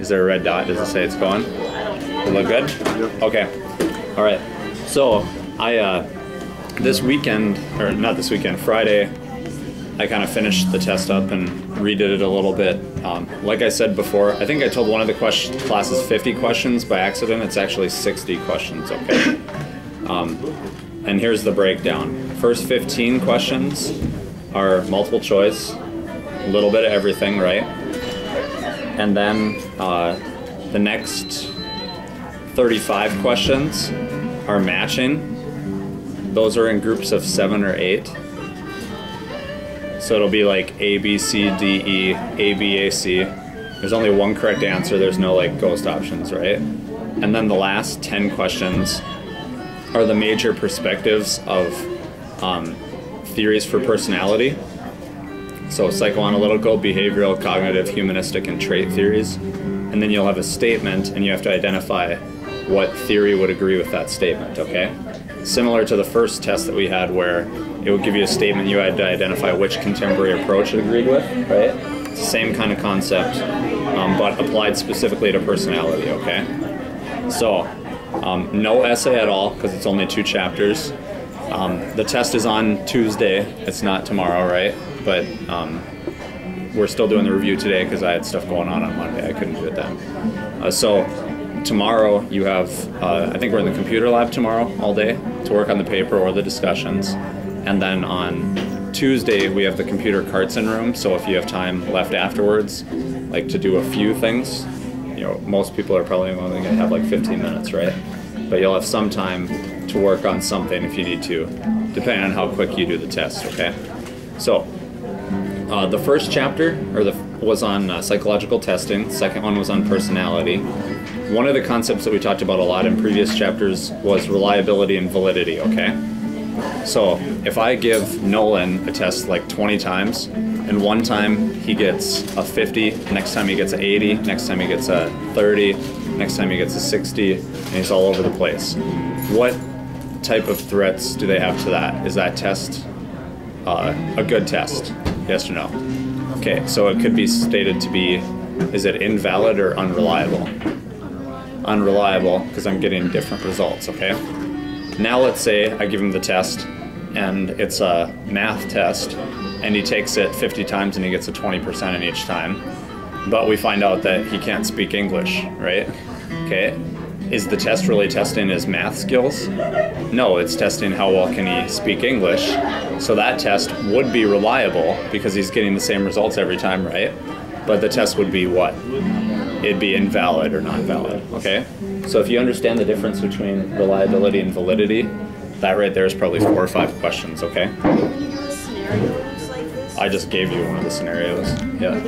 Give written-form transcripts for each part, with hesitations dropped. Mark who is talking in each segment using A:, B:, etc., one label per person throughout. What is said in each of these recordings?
A: Is there a red dot? Does it say it's going? It look good?
B: Yep.
A: Okay. All right. So I this weekend, or not this weekend, Friday, I kind of finished the test up and redid it a little bit. Like I said before, I think I told one of the classes 50 questions by accident. It's actually 60 questions, okay? And here's the breakdown. First 15 questions are multiple choice, a little bit of everything, right? And then the next 35 questions are matching. Those are in groups of 7 or 8. So it'll be like A, B, C, D, E, A, B, A, C. There's only one correct answer. There's no like ghost options, right? And then the last 10 questions are the major perspectives of theories for personality. So psychoanalytical, behavioral, cognitive, humanistic, and trait theories. And then you'll have a statement and you have to identify what theory would agree with that statement, okay? Similar to the first test that we had where it would give you a statement, you had to identify which contemporary approach it agreed with, right? It's the same kind of concept, but applied specifically to personality, okay? So, no essay at all, because it's only 2 chapters. The test is on Tuesday, it's not tomorrow, right? But we're still doing the review today because I had stuff going on Monday, I couldn't do it then. So tomorrow you have, I think we're in the computer lab tomorrow all day to work on the paper or the discussions. And then on Tuesday we have the computer carts-in room, so if you have time left afterwards, like to do a few things, you know, most people are probably only going to have like 15 minutes, right? But you'll have some time to work on something if you need to, depending on how quick you do the test, okay? So, the first chapter was on psychological testing, the second one was on personality. One of the concepts that we talked about a lot in previous chapters was reliability and validity, okay? So if I give Nolan a test like 20 times, and one time he gets a 50, next time he gets an 80, next time he gets a 30, next time he gets a 60, and he's all over the place. What type of threats do they have to that? Is that test a good test? Yes or no? Okay, so it could be stated to be, is it invalid or unreliable? Unreliable, because I'm getting different results, okay? Now let's say I give him the test, and it's a math test, and he takes it 50 times and he gets a 20% in each time, but we find out that he can't speak English, right? Okay, is the test really testing his math skills? No, it's testing how well can he speak English. So that test would be reliable because he's getting the same results every time, right? But the test would be what? It'd be invalid or non-valid, okay? So if you understand the difference between reliability and validity, that right there is probably 4 or 5 questions, okay?
C: Scenarios like this?
A: I just gave you one of the scenarios. Yeah.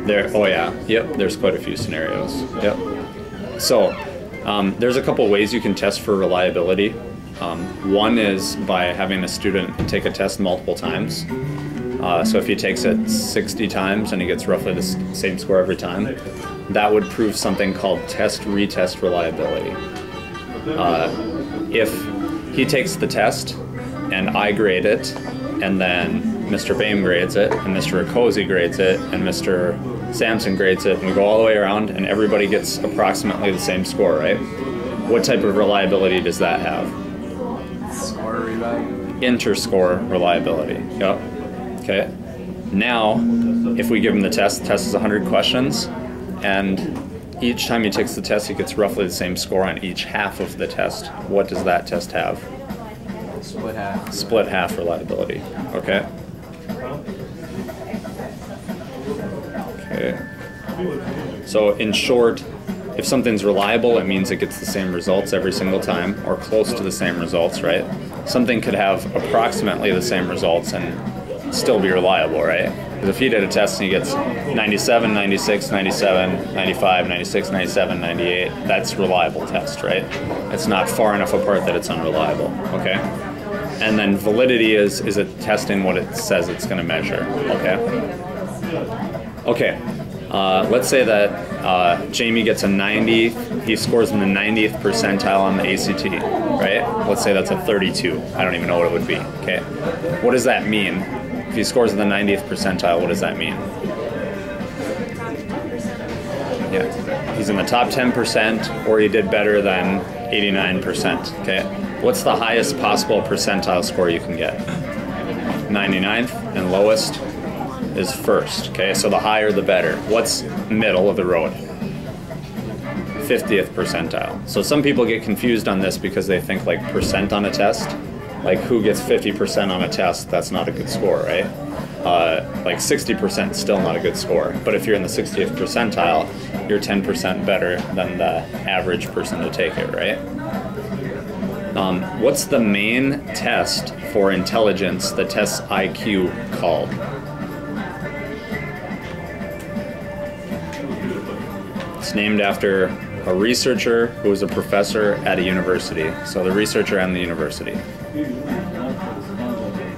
A: There. Oh yeah. Yep. There's quite a few scenarios. Yep. So there's a couple ways you can test for reliability. One is by having a student take a test multiple times. So if he takes it 60 times and he gets roughly the same score every time, that would prove something called test-retest reliability. If he takes the test and I grade it, and then Mr. Boehm grades it, and Mr. Okosi grades it, and Mr. Sampson grades it, and we go all the way around and everybody gets approximately the same score, right? What type of reliability does that have?
B: Score reliability.
A: Interscore reliability, yep. Okay. Now, if we give him the test is 100 questions, and each time he takes the test, he gets roughly the same score on each half of the test. What does that test have?
B: Split half.
A: Split half reliability, okay? Okay. So in short, if something's reliable, it means it gets the same results every single time, or close to the same results, right? Something could have approximately the same results and still be reliable, right? Because if he did a test and he gets 97, 96, 97, 95, 96, 97, 98, that's a reliable test, right? It's not far enough apart that it's unreliable, okay? And then validity is it testing what it says it's going to measure, okay? Okay, let's say that Jamie gets a 90, he scores in the 90th percentile on the ACT, right? Let's say that's a 32. I don't even know what it would be, okay? What does that mean? If he scores in the 90th percentile, what does that mean? Yeah. he's in the top 10% or he did better than 89%. Okay, what's the highest possible percentile score you can get? 99th, and lowest is first. Okay, so the higher the better. What's middle of the road? 50th percentile. So some people get confused on this because they think like percent on a test, like who gets 50% on a test, that's not a good score, right? Like 60% is still not a good score. But if you're in the 60th percentile, you're 10% better than the average person to take it, right? What's the main test for intelligence that tests IQ called? It's named after a researcher who was a professor at a university. So the researcher and the university.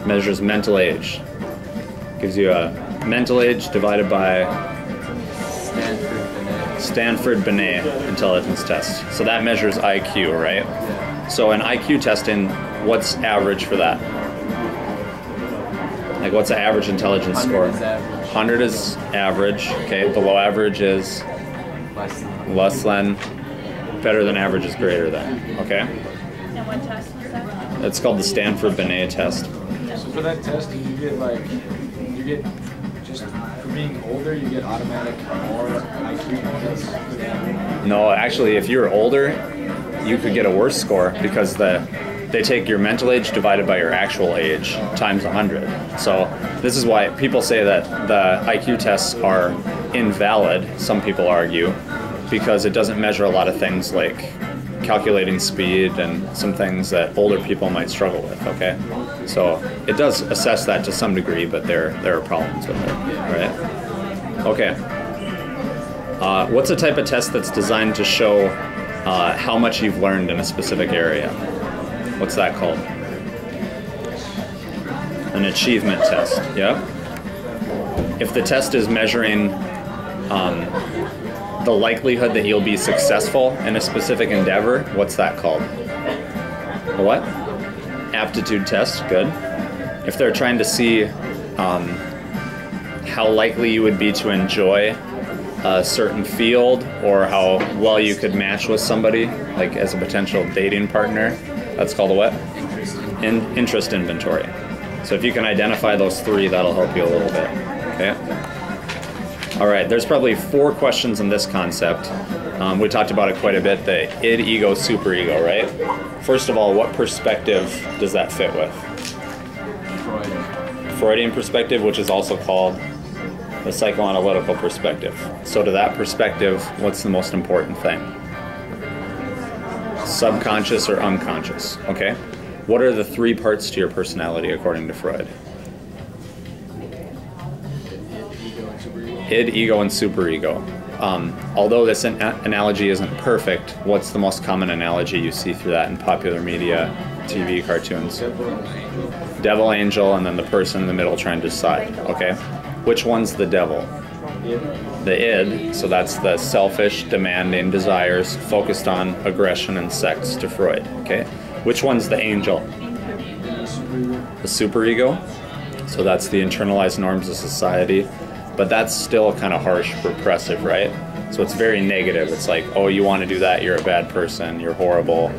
A: Measures mental age. Gives you a mental age divided by Stanford Binet intelligence test. So that measures IQ, right? So in IQ testing, what's average for that? Like what's the average intelligence score? 100 is average. Okay, below average is less than, better than average is greater than. Okay?
C: And what test was that?
A: It's called the Stanford Binet test.
D: So for that test, you get just for being older, you get automatic more IQ points?
A: No, actually, if you're older, you could get a worse score because they take your mental age divided by your actual age times 100. So this is why people say that the IQ tests are invalid, some people argue, because it doesn't measure a lot of things like calculating speed and some things that older people might struggle with, okay? So it does assess that to some degree, but there are problems with it, right? Okay. What's a type of test that's designed to show how much you've learned in a specific area? What's that called? An achievement test, yeah? If the test is measuring the likelihood that you'll be successful in a specific endeavor, what's that called? A what? Aptitude test, good. If they're trying to see how likely you would be to enjoy a certain field or how well you could match with somebody, like as a potential dating partner, that's called a what? Interest inventory. So if you can identify those three, that'll help you a little bit, okay? All right, there's probably 4 questions in this concept. We talked about it quite a bit, the id, ego, superego, right? First of all, what perspective does that fit with? Freudian perspective, which is also called the psychoanalytical perspective. So to that perspective, what's the most important thing? Subconscious or unconscious, okay? What are the 3 parts to your personality according to Freud? Id, ego, and superego. Although this analogy isn't perfect, what's the most common analogy you see through that in popular media, TV, cartoons? Devil, angel, and then the person in the middle trying to decide, okay? Which one's the devil? The id, so that's the selfish, demanding desires focused on aggression and sex to Freud, okay? Which one's the angel? The superego, so that's the internalized norms of society. But that's still kind of harsh, repressive, right? So it's very negative. It's like, oh, you want to do that, you're a bad person, you're horrible.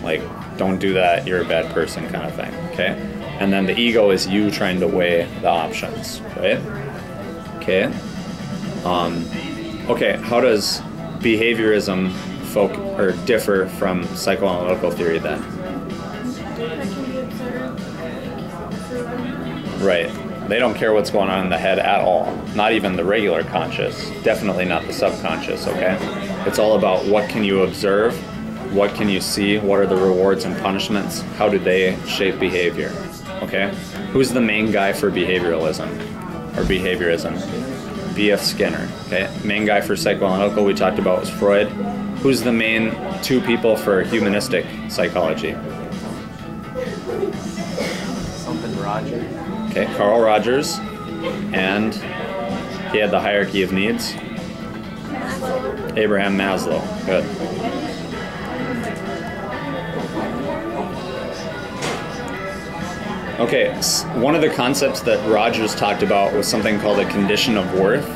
A: Like, don't do that, you're a bad person kind of thing, okay? And then the ego is you trying to weigh the options, right? Okay. Okay, how does behaviorism differ from psychoanalytical theory then? Right. They don't care what's going on in the head at all. Not even the regular conscious. Definitely not the subconscious, okay? It's all about what can you observe, what can you see, what are the rewards and punishments, how do they shape behavior, okay? Who's the main guy for behavioralism, or behaviorism? B.F. Skinner, okay? Main guy for psychoanalytical we talked about was Freud. Who's the main 2 people for humanistic psychology?
B: Something Roger.
A: Okay, Carl Rogers, and he had the hierarchy of needs. Abraham Maslow, good. Okay, one of the concepts that Rogers talked about was something called a condition of worth.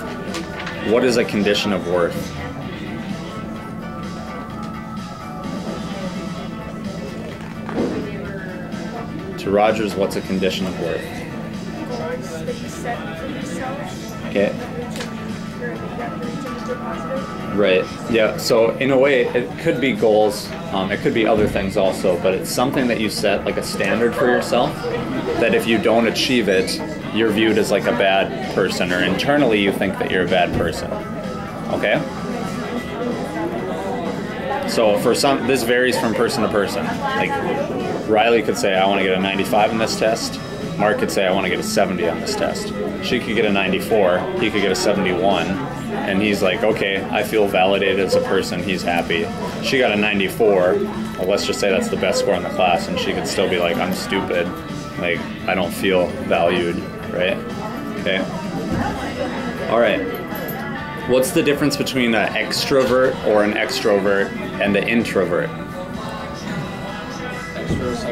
A: What is a condition of worth? To Rogers, what's a condition of worth?
C: Goals that you set for yourself.
A: Okay.
C: Positive.
A: Right. Yeah. So in a way, it could be goals. It could be other things also, but it's something that you set like a standard for yourself. That if you don't achieve it, you're viewed as like a bad person, or internally you think that you're a bad person. Okay. So for some, this varies from person to person. Like Riley could say, I want to get a 95 in this test. Mark could say, I want to get a 70 on this test. She could get a 94. He could get a 71. And he's like, okay, I feel validated as a person. He's happy. She got a 94. Well, let's just say that's the best score in the class. And she could still be like, I'm stupid. Like, I don't feel valued, right? Okay. All right. What's the difference between an extrovert or an extrovert and the introvert?
D: Extroverts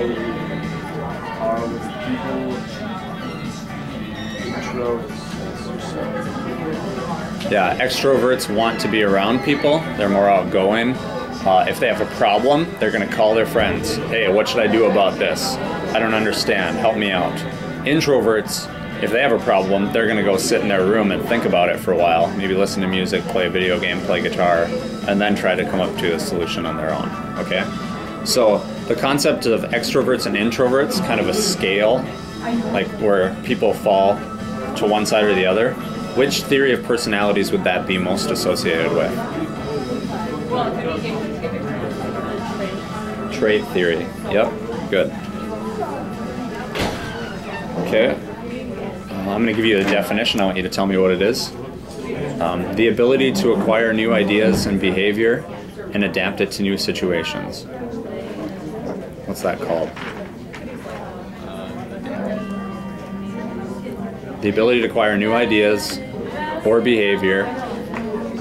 D: are with people. Introverts.
A: Yeah, extroverts want to be around people. They're more outgoing. If they have a problem, they're going to call their friends. Hey, what should I do about this? I don't understand. Help me out. Introverts, if they have a problem, they're going to go sit in their room and think about it for a while. Maybe listen to music, play a video game, play guitar, and then try to come up to a solution on their own. Okay? So the concept of extroverts and introverts, kind of a scale, like where people fall to one side or the other. Which theory of personalities would that be most associated with? Trait theory. Yep. Good. Okay. I'm going to give you the definition. I want you to tell me what it is. The ability to acquire new ideas and behavior and adapt it to new situations. What's that called? The ability to acquire new ideas or behavior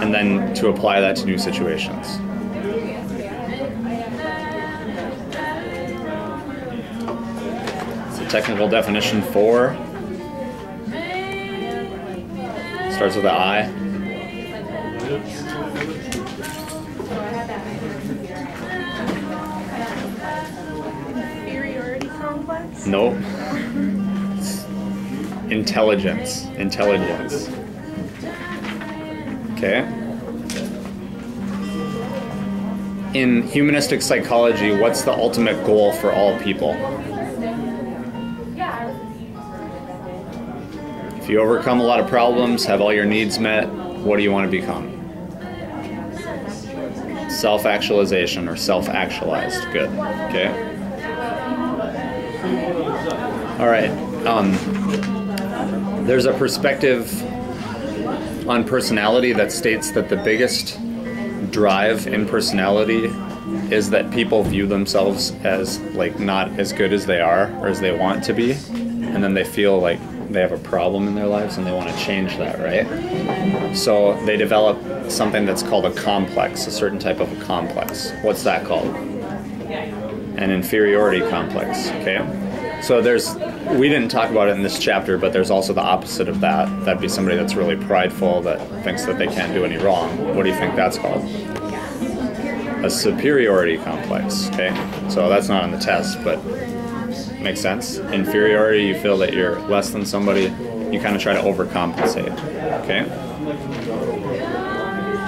A: and then to apply that to new situations. It's a technical definition for, starts with an I.
C: Inferiority complex?
A: Nope. Intelligence. Okay. In humanistic psychology, what's the ultimate goal for all people? If you overcome a lot of problems, have all your needs met, what do you want to become? Self-actualization or self-actualized. Good. Okay. All right. There's a perspective on personality that states that the biggest drive in personality is that people view themselves as like not as good as they are or as they want to be, and then they feel like they have a problem in their lives and they want to change that, right? So they develop something that's called a complex, a certain type of a complex. What's that called? An inferiority complex, okay? So we didn't talk about it in this chapter, but there's also the opposite of that. That'd be somebody that's really prideful, that thinks that they can't do any wrong. What do you think that's called? A superiority complex, okay? So that's not on the test, but makes sense. Inferiority, you feel that you're less than somebody, you kind of try to overcompensate, okay?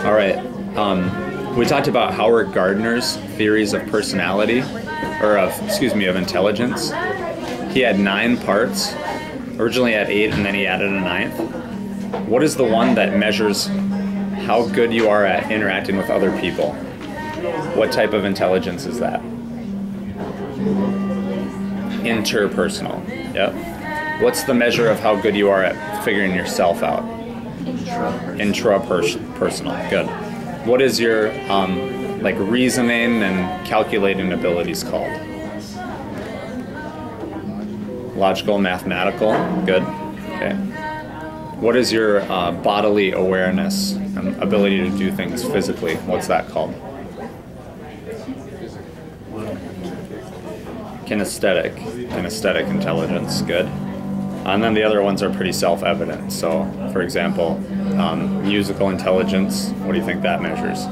A: All right, we talked about Howard Gardner's theories of personality, or of intelligence. He had 9 parts. Originally had 8, and then he added a 9th. What is the one that measures how good you are at interacting with other people? What type of intelligence is that? Interpersonal. Yep. What's the measure of how good you are at figuring yourself out? Intrapersonal. Good. What is your like reasoning and calculating abilities called? Logical, mathematical. Good. Okay. What is your bodily awareness and ability to do things physically? What's that called? Kinesthetic intelligence. Good. And then the other ones are pretty self-evident. So, for example, musical intelligence. What do you think that measures?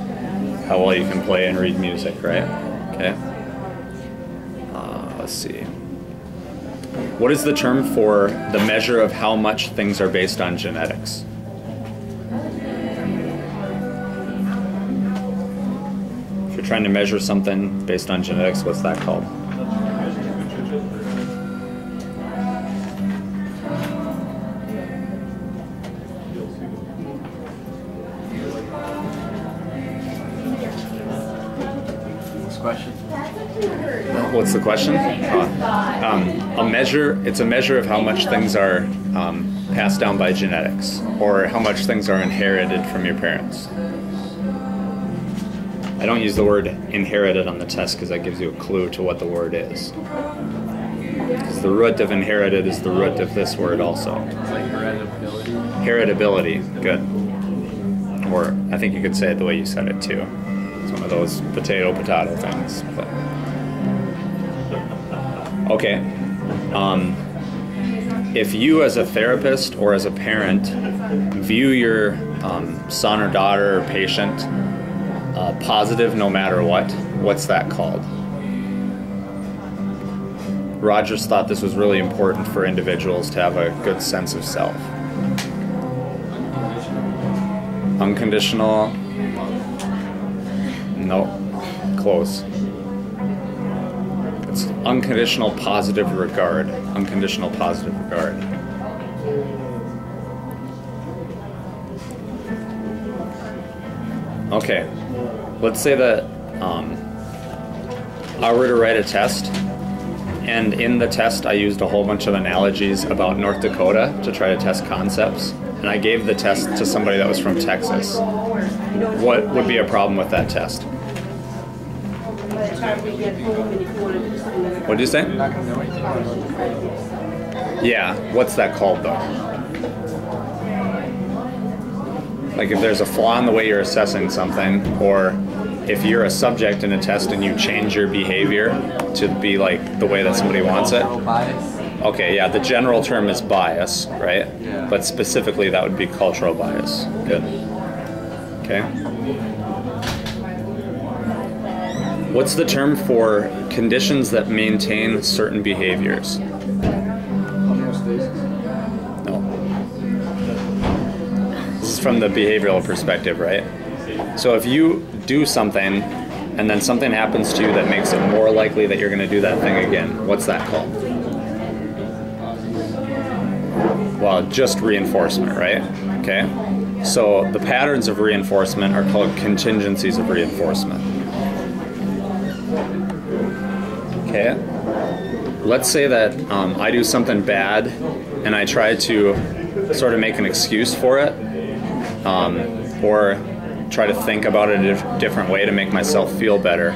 A: How well you can play and read music, right? Okay. Let's see. What is the term for the measure of how much things are based on genetics? If you're trying to measure something based on genetics, what's that called?
B: Question.
A: What's the question? A measure. It's a measure of how much things are passed down by genetics, or how much things are inherited from your parents. I don't use the word inherited on the test because that gives you a clue to what the word is. Because the root of inherited is the root of this word also.
B: It's like hereditability.
A: Heritability. Good. Or I think you could say it the way you said it too. It's one of those potato things. But. Okay. If you as a therapist or as a parent view your son or daughter or patient positive no matter what, what's that called? Rogers thought this was really important for individuals to have a good sense of self. Unconditional. Nope. Close. It's unconditional positive regard. Unconditional positive regard. Okay. Let's say that I were to write a test, and in the test I used a whole bunch of analogies about North Dakota to try to test concepts, and I gave the test to somebody that was from Texas. What would be a problem with that test? What did you say? Yeah, what's that called though? Like if there's a flaw in the way you're assessing something, or if you're a subject in a test and you change your behavior to be like the way that somebody wants it.
B: Bias.
A: Okay, yeah, the general term is bias, right?
B: Yeah.
A: But specifically that would be cultural bias. Good. Okay. What's the term for conditions that maintain certain behaviors? No. This is from the behavioral perspective, right? So if you do something and then something happens to you that makes it more likely that you're going to do that thing again, what's that called? Well, just reinforcement, right? Okay. So the patterns of reinforcement are called contingencies of reinforcement. Okay. Let's say that I do something bad and I try to sort of make an excuse for it, or try to think about it in a different way to make myself feel better.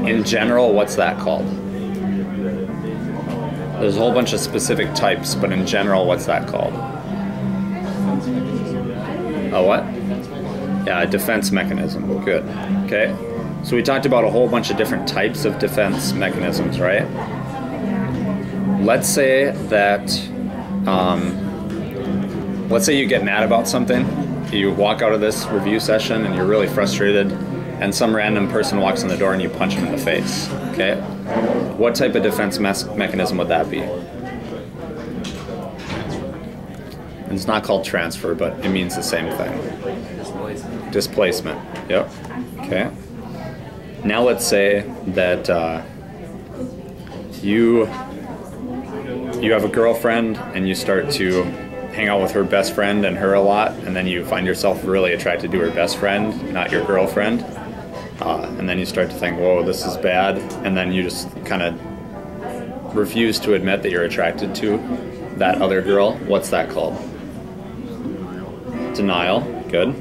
A: In general, what's that called? There's a whole bunch of specific types, but in general, what's that called? A what? Yeah, a defense mechanism. Good. Okay. So we talked about a whole bunch of different types of defense mechanisms, right? Let's say that, let's say you get mad about something. You walk out of this review session and you're really frustrated, and some random person walks in the door and you punch them in the face. Okay? What type of defense mechanism would that be? It's not called transfer, but it means the same thing. Displacement. Yep. Okay. Now let's say that you have a girlfriend and you start to hang out with her best friend and her a lot, and then you find yourself really attracted to her best friend, not your girlfriend, and then you start to think, whoa, this is bad, and then you just kind of refuse to admit that you're attracted to that other girl. What's that called? Denial. Good.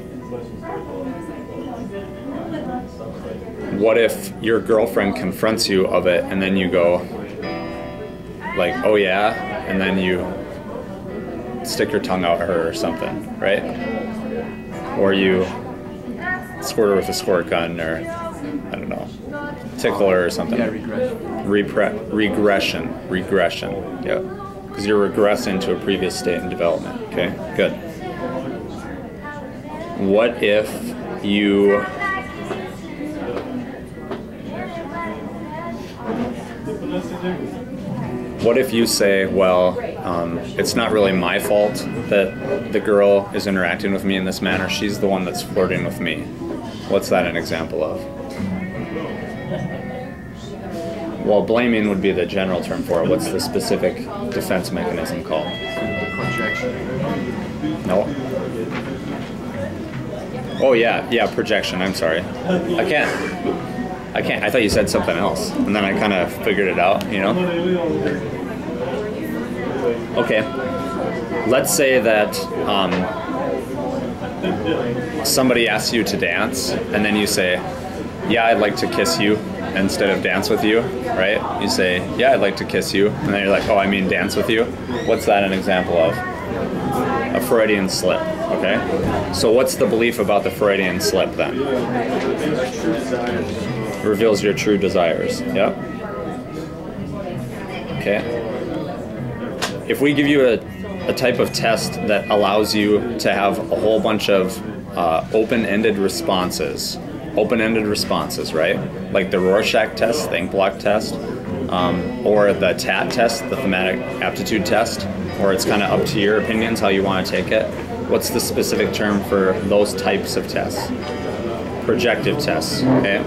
A: What if your girlfriend confronts you of it and then you go like, oh yeah, and then you stick your tongue out at her or something, right? Or you squirt her with a squirt gun, or I don't know, tickle her or something.
B: Yeah, regression.
A: Regression, yeah. Because you're regressing to a previous state in development, okay? Good. What if you What if you say, well, it's not really my fault that the girl is interacting with me in this manner. She's the one that's flirting with me. What's that an example of? Well, blaming would be the general term for it. What's the specific defense mechanism called?
B: Projection.
A: No. Oh yeah, projection. I'm sorry. I can't. I thought you said something else, and then I kind of figured it out. You know. Okay. Let's say that somebody asks you to dance, and then you say, "Yeah, I'd like to kiss you," instead of dance with you, right? You say, "Yeah, I'd like to kiss you," and then you're like, "Oh, I mean dance with you." What's that an example of? A Freudian slip. Okay. So what's the belief about the Freudian slip then? Reveals your true desires. Yep. Okay. If we give you a type of test that allows you to have a whole bunch of open-ended responses, right? Like the Rorschach test, think block test, or the TAT test, the thematic aptitude test, or it's kind of up to your opinions how you want to take it. What's the specific term for those types of tests? Projective tests, okay?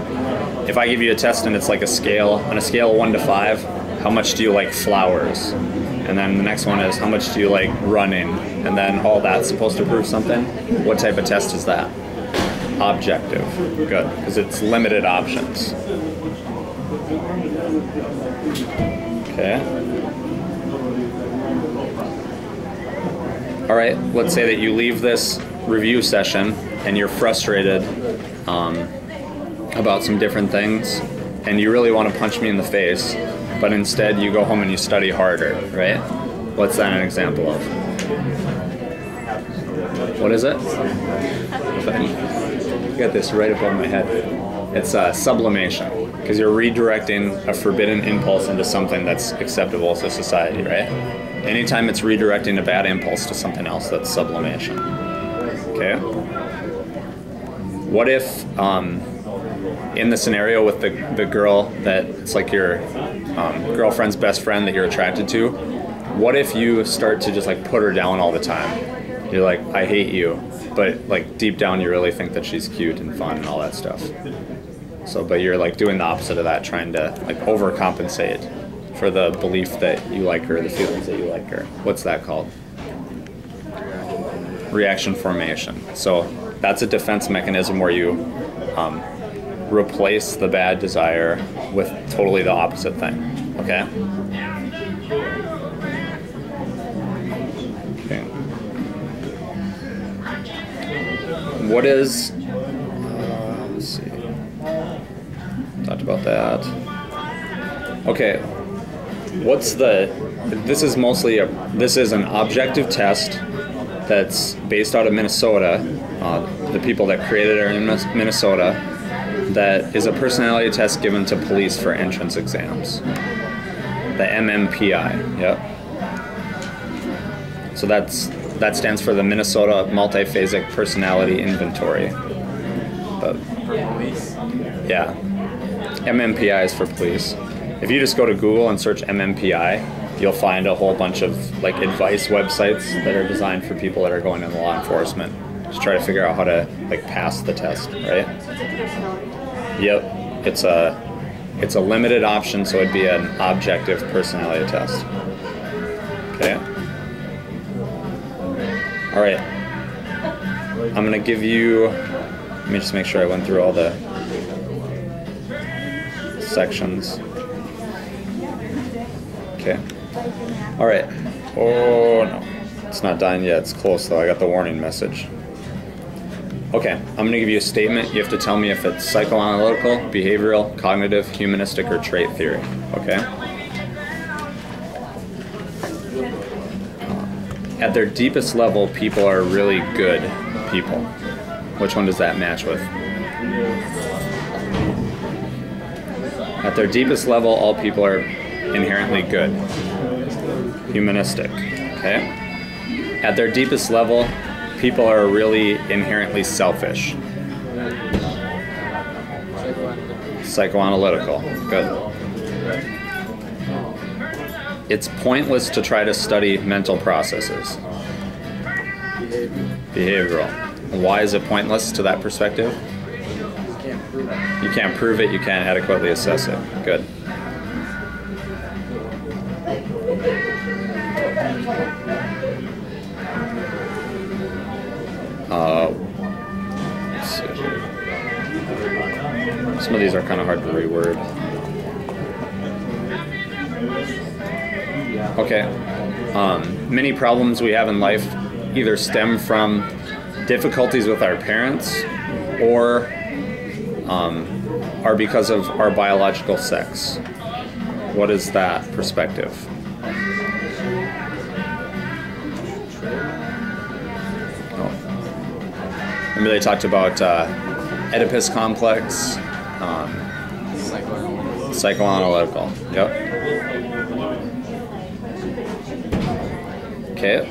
A: If I give you a test and it's like a scale, on a scale of 1 to 5, how much do you like flowers? And then the next one is, how much do you like running? And then all that's supposed to prove something? What type of test is that? Objective. Good, because it's limited options. Okay. All right, let's say that you leave this review session and you're frustrated about some different things, and you really want to punch me in the face, but instead you go home and you study harder, right? What's that an example of? What is it? I got this right above my head. It's sublimation, because you're redirecting a forbidden impulse into something that's acceptable to society, right? Anytime it's redirecting a bad impulse to something else, that's sublimation. Okay? What if, in the scenario with the girl that it's like your girlfriend's best friend that you're attracted to, what if you start to just like put her down all the time? You're like, I hate you, but like deep down you really think that she's cute and fun and all that stuff. So, but you're like doing the opposite of that, trying to like overcompensate for the belief that you like her, the feelings that you like her. What's that called? Reaction formation. So that's a defense mechanism where you replace the bad desire with totally the opposite thing. Okay? Okay. What is... let's see. Talked about that. Okay. What's the... This is mostly this is an objective test that's based out of Minnesota. The people that created it are in Minnesota. That is a personality test given to police for entrance exams. The MMPI, yep. So that stands for the Minnesota Multiphasic Personality Inventory. But, yeah, MMPI is for police. If you just go to Google and search MMPI, you'll find a whole bunch of like advice websites that are designed for people that are going into law enforcement. Just try to figure out how to like pass the test, right? Yep, it's a limited option, so it'd be an objective personality test. Okay. All right. I'm gonna give you. Let me just make sure I went through all the sections. Okay. All right. Oh no, it's not done yet. It's close though. I got the warning message. Okay, I'm going to give you a statement. You have to tell me if it's psychoanalytical, behavioral, cognitive, humanistic, or trait theory. Okay? At their deepest level, people are really good people. Which one does that match with? At their deepest level, all people are inherently good. Humanistic. Okay? At their deepest level, people are really inherently selfish. Psychoanalytical. Good. It's pointless to try to study mental processes. Behavioral. Why is it pointless to that perspective?
D: You can't prove it.
A: You can't prove it, you can't adequately assess it. Good. Let's see. Some of these are kind of hard to reword. Okay. Many problems we have in life either stem from difficulties with our parents or are because of our biological sex. What is that perspective? Remember they talked about Oedipus complex, psychoanalytical. Yep. Okay.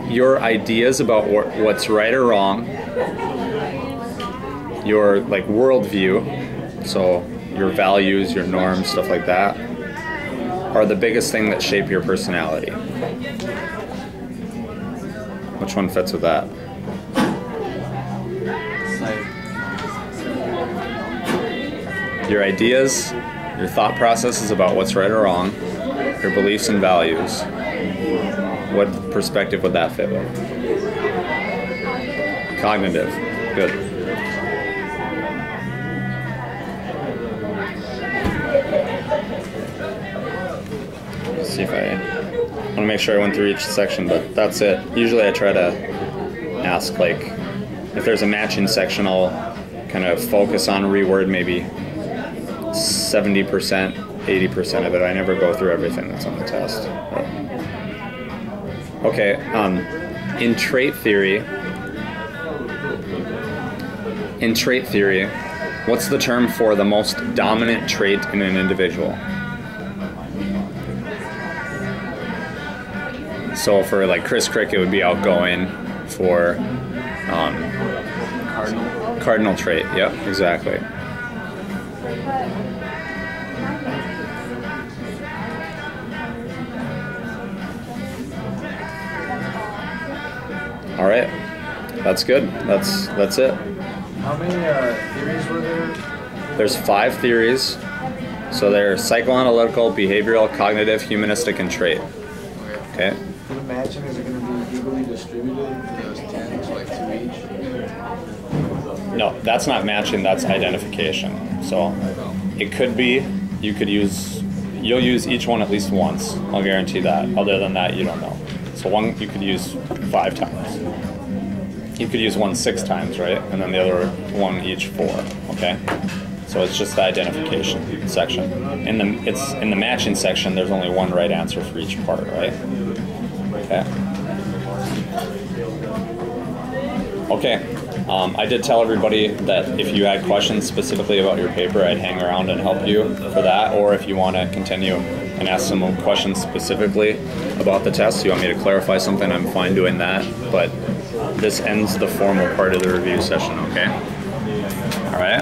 A: Your ideas about what's right or wrong, your like worldview, so your values, your norms, stuff like that, are the biggest thing that shape your personality. Which one fits with that? Your ideas, your thought processes about what's right or wrong, your beliefs and values. What perspective would that fit with? Cognitive. Good. Let's see if I want to make sure I went through each section, but that's it. Usually I try to ask, like, if there's a matching section, I'll kind of focus on reword maybe 70%, 80% of it. I never go through everything that's on the test. But. Okay, in trait theory, what's the term for the most dominant trait in an individual? So for like Chris Crick, it would be outgoing. For cardinal trait. Yep, exactly. All right, that's good. That's it.
D: How many theories were there?
A: There's 5 theories. So they're psychoanalytical, behavioral, cognitive, humanistic, and trait. Okay.
D: For the matching, is it going to be equally distributed? Those 10 to like 2 each?
A: No, that's not matching. That's identification. So it could be you'll use each one at least once. I'll guarantee that. Other than that, you don't know. So one you could use 5 times. You could use one 6 times, right? And then the other one each 4. Okay. So it's just the identification section. In the matching section, there's only one right answer for each part, right? Okay. Okay. I did tell everybody that if you had questions specifically about your paper, I'd hang around and help you for that. Or if you want to continue and ask some questions specifically about the test, you want me to clarify something, I'm fine doing that. But this ends the formal part of the review session, okay? All right?